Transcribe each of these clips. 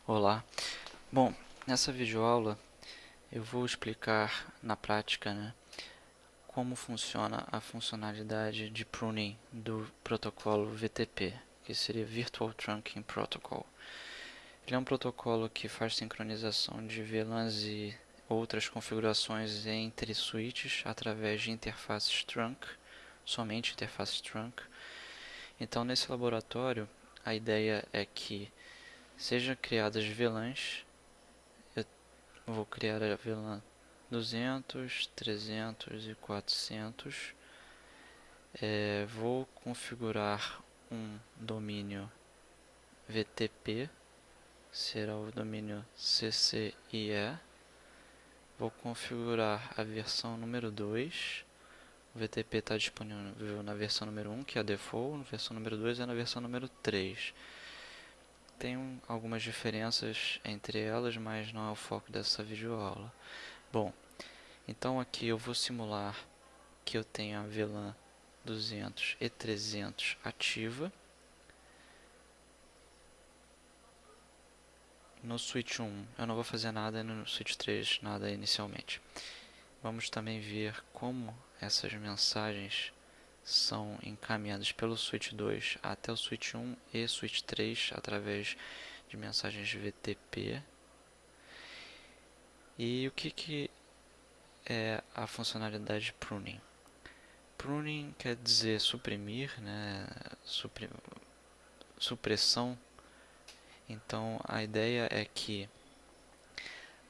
Olá. Bom, nessa videoaula eu vou explicar na prática, como funciona a funcionalidade de pruning do protocolo VTP, que seria Virtual Trunking Protocol. Ele é um protocolo que faz sincronização de VLANs e outras configurações entre switches através de interfaces trunk, somente interfaces trunk. Então, nesse laboratório, a ideia é que sejam criadas VLANs. Eu vou criar a VLAN 200, 300 e 400. Vou configurar um domínio VTP, será o domínio CCIE. Vou configurar a versão número 2. O VTP está disponível na versão número 1, que é a default, na versão número 2 é na versão número 3. Tem algumas diferenças entre elas, mas não é o foco dessa videoaula. Bom, então aqui eu vou simular que eu tenho a VLAN 200 e 300 ativa. No switch 1 eu não vou fazer nada, e no switch 3 nada inicialmente. Vamos também ver como essas mensagens são encaminhadas pelo switch 2 até o switch 1 e switch 3 através de mensagens VTP. E o que é a funcionalidade pruning? Pruning quer dizer suprimir, supressão. Então a ideia é que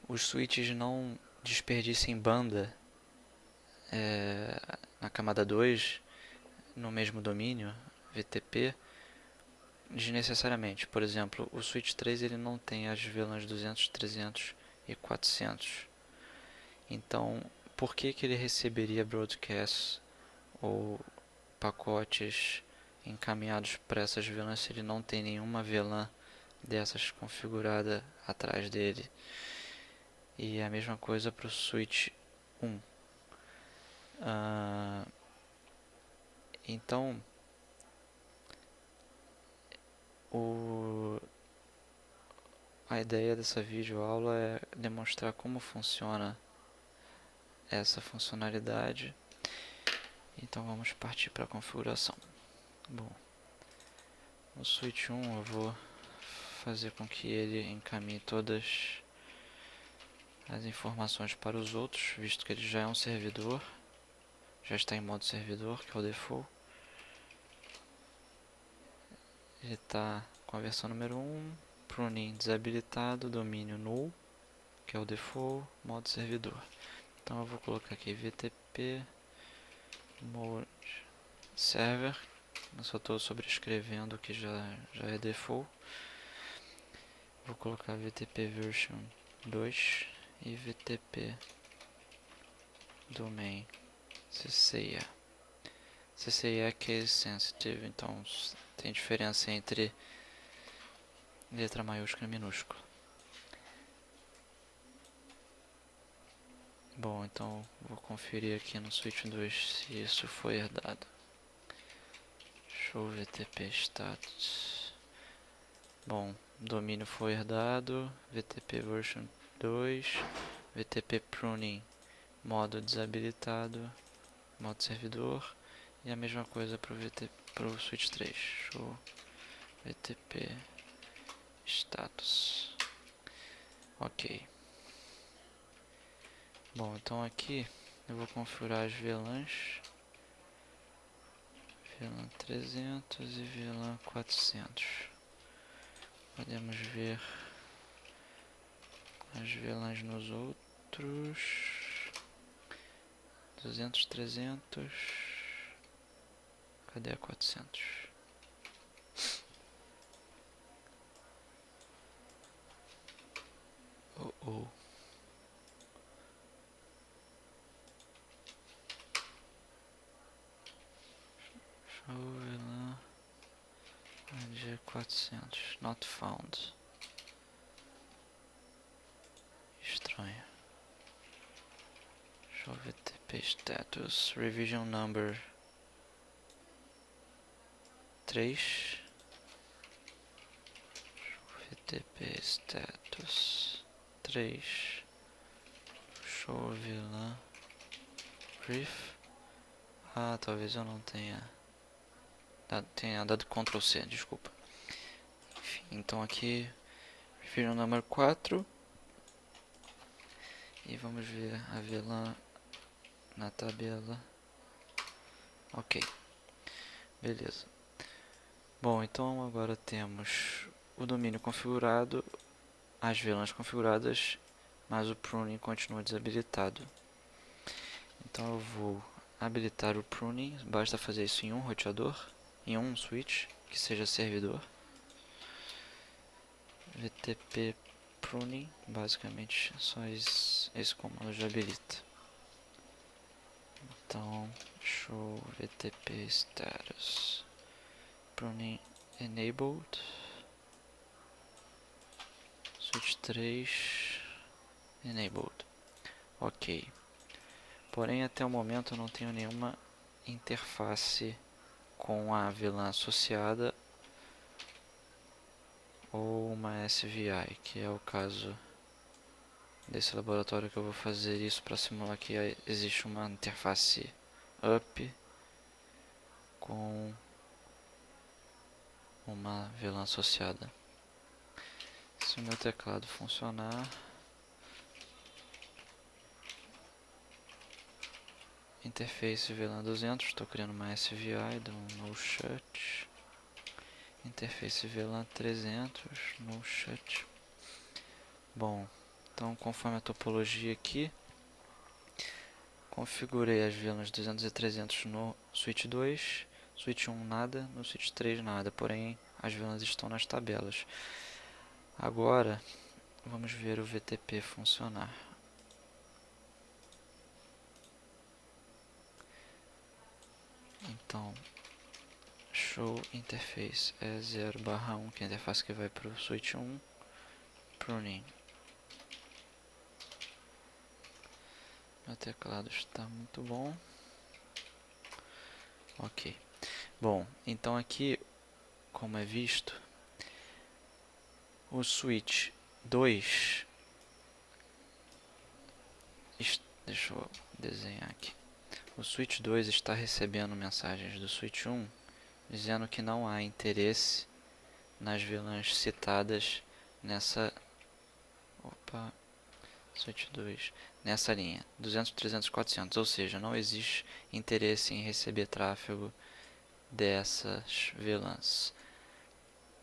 os switches não desperdicem banda na camada 2, no mesmo domínio, VTP, desnecessariamente. Por exemplo, o switch 3 ele não tem as VLANs 200, 300 e 400. Então, por que ele receberia broadcasts ou pacotes encaminhados para essas VLANs se ele não tem nenhuma VLAN dessas configurada atrás dele? E é a mesma coisa para o switch 1. Então, a ideia dessa videoaula é demonstrar como funciona essa funcionalidade. Então vamos partir para a configuração. Bom, no switch 1 eu vou fazer com que ele encaminhe todas as informações para os outros, visto que ele já é um servidor, já está em modo servidor, que é o default. Ele está com a versão número 1, pruning desabilitado, domínio null, que é o default, modo servidor. Então eu vou colocar aqui VTP mode server, eu só estou sobrescrevendo o que já é default. Vou colocar VTP version 2 e VTP domain CCIE. CCIE é case sensitive, então tem diferença entre letra maiúscula e minúscula. Bom, então vou conferir aqui no switch 2 se isso foi herdado. Show VTP status. Bom, domínio foi herdado, VTP version 2, VTP pruning modo desabilitado, modo servidor, e a mesma coisa para o switch 3. Show VTP status. Ok. Bom, então aqui eu vou configurar as VLANs, VLAN 300 e VLAN 400. Podemos ver as VLANs nos outros. 200, 300. Cadê a 400? Oh. Show VLAN G400. Not found. Estranho. Show VTP status. Revision number 3. VTP status 3 show VLAN brief. Talvez eu não tenha dado Ctrl C, desculpa. Enfim, então aqui verial number 4 e vamos ver a VLAN na tabela. Ok, beleza. Bom, então agora temos o domínio configurado, as VLANs configuradas, mas o pruning continua desabilitado. Então eu vou habilitar o pruning, basta fazer isso em um roteador, em um switch, que seja servidor. VTP pruning, basicamente só esse comando já habilita. Então, show VTP status pruning enabled, switch 3 enabled. Ok. Porém, até o momento eu não tenho nenhuma interface com a VLAN associada ou uma SVI, que é o caso desse laboratório que eu vou fazer isso para simular que existe uma interface up com uma VLAN associada. Se o meu teclado funcionar, interface VLAN 200, estou criando uma SVI do no shut. Interface VLAN 300, no shut. Bom, então conforme a topologia aqui, configurei as VLANs 200 e 300 no switch 2, switch 1 nada, no switch 3 nada, porém as VLANs estão nas tabelas. Agora vamos ver o VTP funcionar. Então, show interface é 0/1, que é a interface que vai para o switch 1, pruning. Meu teclado está muito bom. Ok. Bom, então aqui, como é visto, o switch 2, deixa eu desenhar aqui. O switch 2 está recebendo mensagens do switch 1 dizendo que não há interesse nas VLANs citadas nessa switch 2, nessa linha 200, 300, 400, ou seja, não existe interesse em receber tráfego dessas VLANs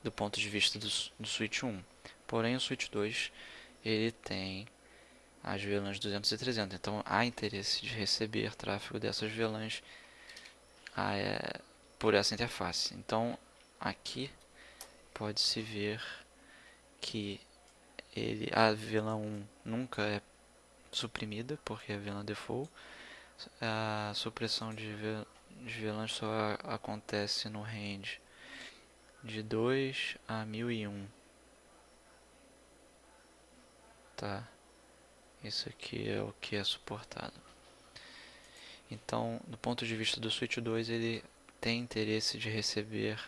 do ponto de vista do switch 1. Porém, o switch 2 ele tem as VLANs 200 e 300, então há interesse de receber tráfego dessas VLANs por essa interface. Então, aqui pode-se ver que a VLAN 1 nunca é suprimida, porque é VLAN default. A supressão de VLANs só acontece no range de 2 a 1001. Tá? Isso aqui é o que é suportado. Então, do ponto de vista do switch 2, ele tem interesse de receber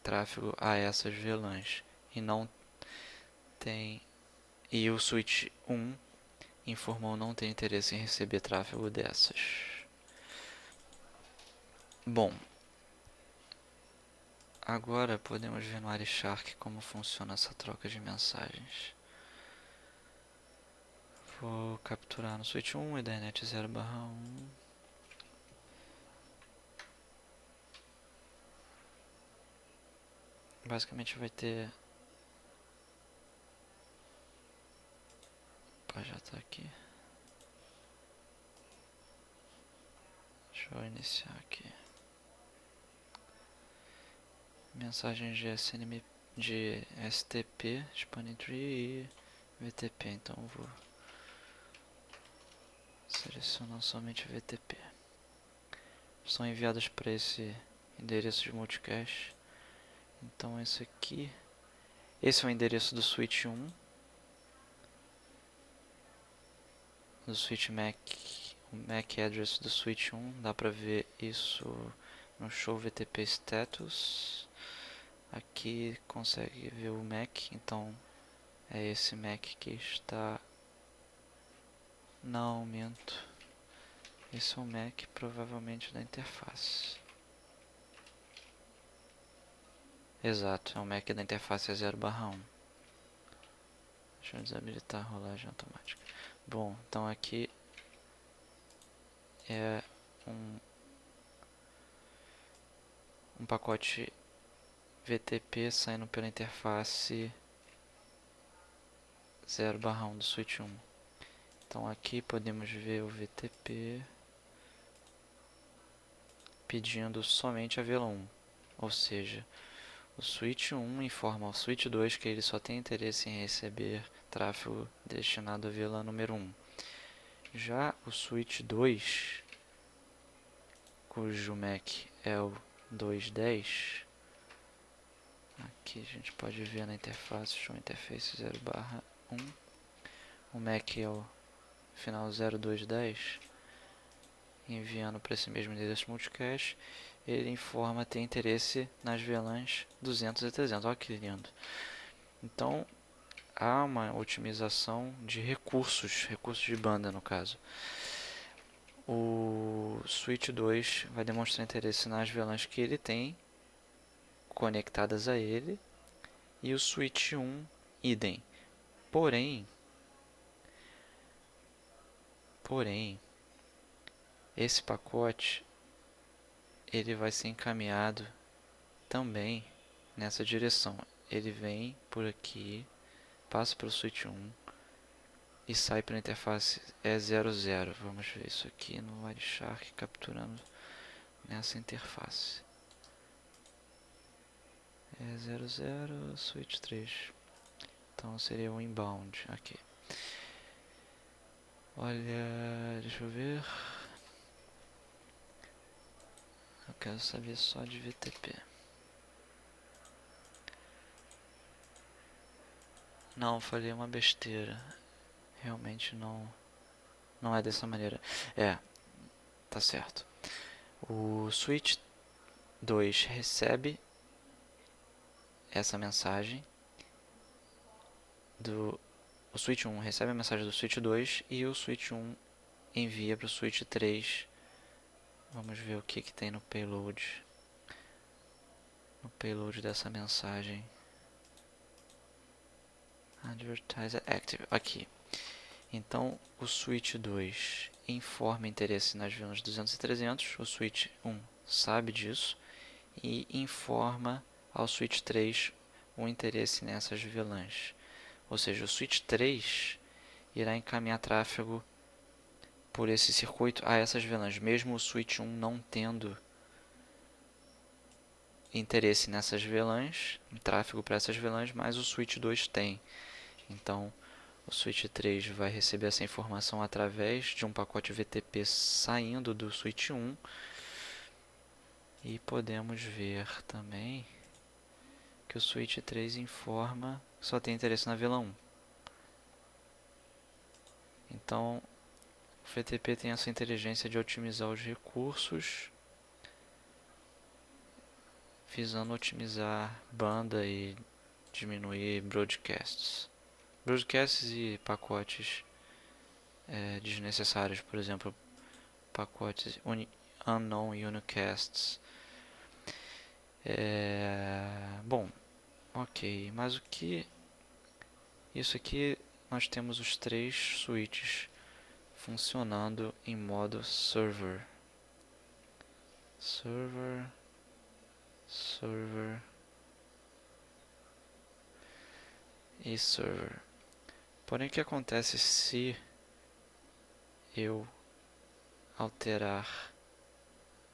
tráfego a essas VLANs e não tem. E o switch 1 informou não ter interesse em receber tráfego dessas. Bom, agora podemos ver no Wireshark como funciona essa troca de mensagens. Vou capturar no switch 1 Ethernet 0/1. Basicamente vai ter... já está aqui. Deixa eu iniciar aqui. Mensagens de SNMP, de STP, Spanning Tree e VTP. Então eu vou selecionar somente VTP. São enviadas para esse endereço de multicache. Então esse aqui, esse é o endereço do switch 1, do switch MAC, o MAC address do switch 1, dá para ver isso no show VTP status. Aqui consegue ver o MAC, então é esse MAC que está... Não, minto. Esse é o MAC provavelmente da interface. Exato, é o MAC da interface 0/1. Deixa eu desabilitar a rolagem automática. Bom, então aqui é um pacote VTP saindo pela interface 0/1 do switch 1. Então aqui podemos ver o VTP pedindo somente a VLAN 1, ou seja, o switch 1 informa ao switch 2 que ele só tem interesse em receber tráfego destinado a VLAN número 1. Já o switch 2, cujo MAC é o 210, aqui a gente pode ver na interface show interface 0/1, o MAC é o final 0210, enviando para esse mesmo endereço multicast, ele informa ter interesse nas VLANs 200 e 300. Olha que lindo! Então, há uma otimização de recursos de banda no caso. O switch 2 vai demonstrar interesse nas VLANs que ele tem conectadas a ele, e o switch 1 idem. Porém, esse pacote ele vai ser encaminhado também nessa direção. Ele vem por aqui, passa pelo switch 1 e sai pela interface E00. Vamos ver isso aqui no Wireshark capturando nessa interface. E00, switch 3. Então seria um inbound aqui. Olha, deixa eu ver. Eu quero saber só de VTP. Não, falei uma besteira. Realmente não é dessa maneira. Tá certo. O switch 2 recebe essa mensagem o switch 1 recebe a mensagem do switch 2 e o switch 1 envia para o switch 3. Vamos ver o que tem no payload. No payload dessa mensagem. Advertiser active. Aqui. Então, o switch 2 informa interesse nas VLANs 200 e 300. O switch 1 sabe disso e informa ao switch 3 o interesse nessas VLANs. Ou seja, o switch 3 irá encaminhar tráfego por esse circuito a essas VLANs, mesmo o switch 1 não tendo interesse nessas VLANs, em tráfego para essas VLANs, mas o switch 2 tem. Então, o switch 3 vai receber essa informação através de um pacote VTP saindo do switch 1. E podemos ver também que o switch 3 informa que só tem interesse na VLAN 1. Então, o VTP tem essa inteligência de otimizar os recursos, visando otimizar banda e diminuir broadcasts. Broadcasts e pacotes desnecessários, por exemplo, pacotes unknown unicasts. Bom, ok, mas o que... Isso aqui nós temos os 3 switches funcionando em modo server. Server e server. Porém, o que acontece se eu alterar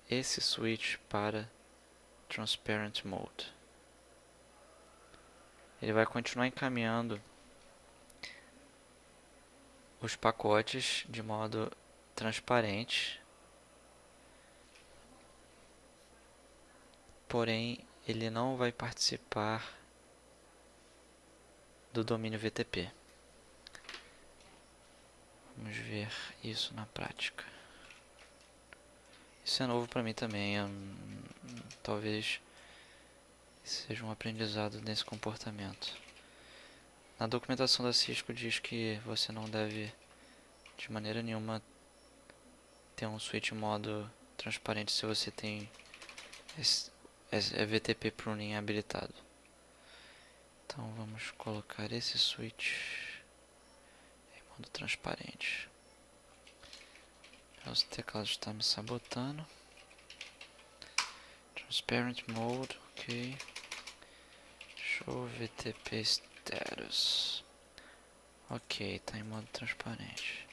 esse switch para transparent mode? Ele vai continuar encaminhando os pacotes de modo transparente, porém ele não vai participar do domínio VTP. Vamos ver isso na prática. Isso é novo para mim também. Talvez seja um aprendizado nesse comportamento. Na documentação da Cisco diz que você não deve, de maneira nenhuma, ter um switch modo transparente se você tem VTP pruning habilitado. Então vamos colocar esse switch em modo transparente. O teclado está me sabotando. Transparent mode, ok. Show VTP status. Ok, está em modo transparente.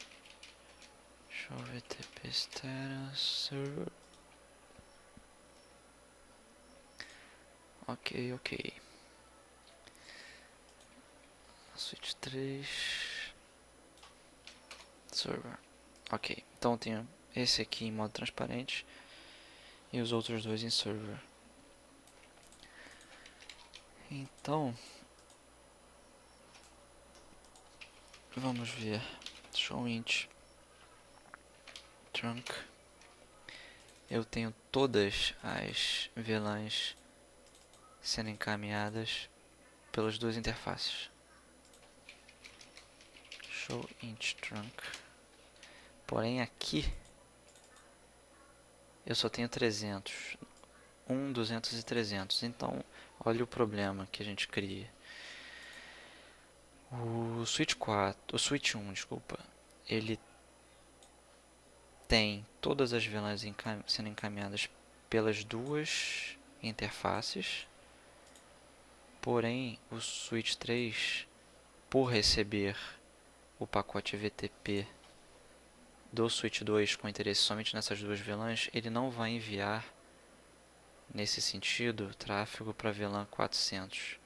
Show VTP status server. Ok. Switch 3 server. Ok, então eu tenho esse aqui em modo transparente e os outros dois em server. Então vamos ver. Show int trunk. Eu tenho todas as VLANs sendo encaminhadas pelas duas interfaces. Show int trunk. Porém aqui eu só tenho 300. 200 e 300. Então olha o problema que a gente cria. O switch 1, desculpa, ele tem todas as VLANs sendo encaminhadas pelas duas interfaces. Porém, o switch 3, por receber o pacote VTP do switch 2 com interesse somente nessas duas VLANs, ele não vai enviar, nesse sentido, tráfego para VLAN 400.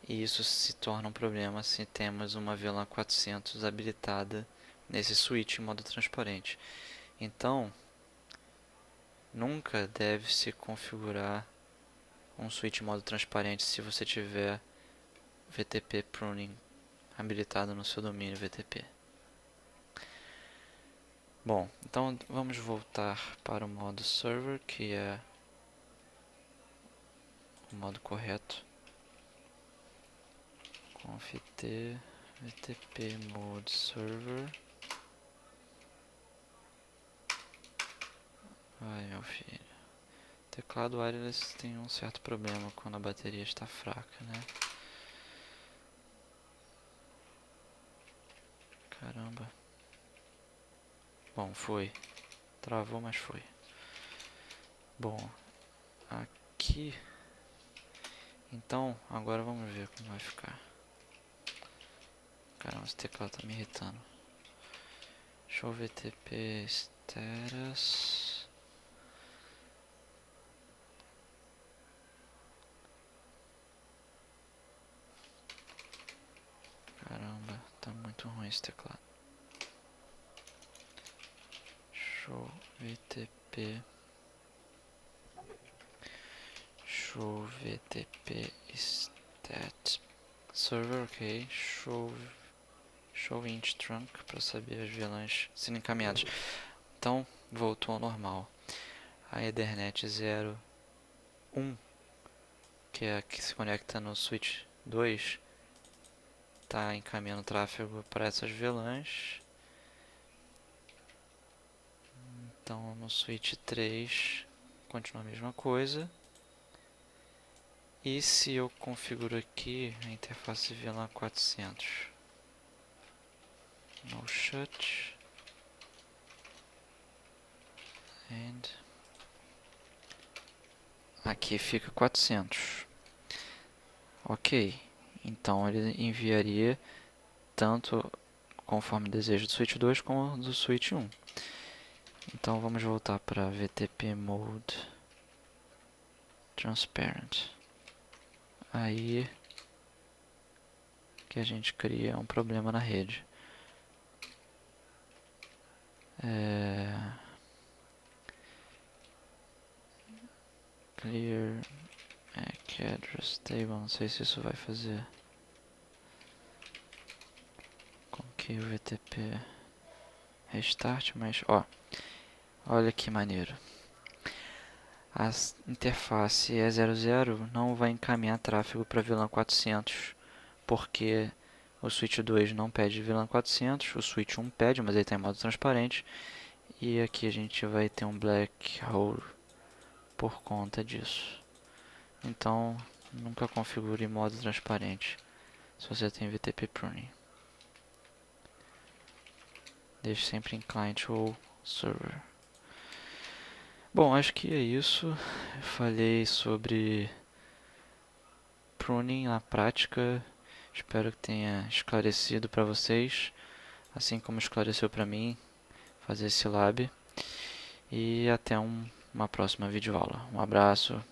E isso se torna um problema se temos uma VLAN 400 habilitada nesse switch em modo transparente. Então, nunca deve se configurar um switch em modo transparente se você tiver VTP pruning habilitado no seu domínio VTP. Bom, então vamos voltar para o modo server, que é o modo correto. Conft VTP mode server. Ai, meu filho. Teclado wireless tem um certo problema quando a bateria está fraca, né? Caramba. Bom, foi. Travou, mas foi. Bom, aqui. Então, agora vamos ver como vai ficar. Caramba, esse teclado tá me irritando. Show VTP status. Caramba, tá muito ruim esse teclado. Show VTP. Show VTP stat server, ok. Show int trunk para saber as VLANs sendo encaminhadas. Então voltou ao normal. A Ethernet 01, que é a que se conecta no switch 2, está encaminhando tráfego para essas VLANs. Então no switch 3 continua a mesma coisa. E se eu configuro aqui a interface VLAN 400, no shut and aqui fica 400. Ok, então ele enviaria tanto conforme desejo do switch 2 como do switch 1. Então vamos voltar para VTP mode transparent. Aí que a gente cria um problema na rede. Clear MAC address table, não sei se isso vai fazer com que o VTP restart, mas ó, olha que maneiro. a interface E00 não vai encaminhar tráfego para VLAN 400, porque o switch 2 não pede VLAN 400, o switch 1 pede, mas ele está em modo transparente, e aqui a gente vai ter um black hole por conta disso. Então, nunca configure em modo transparente se você tem VTP pruning. Deixe sempre em client ou server. Bom, acho que é isso. Eu falei sobre pruning na prática. Espero que tenha esclarecido para vocês, assim como esclareceu para mim fazer esse lab. E até uma próxima videoaula. Um abraço.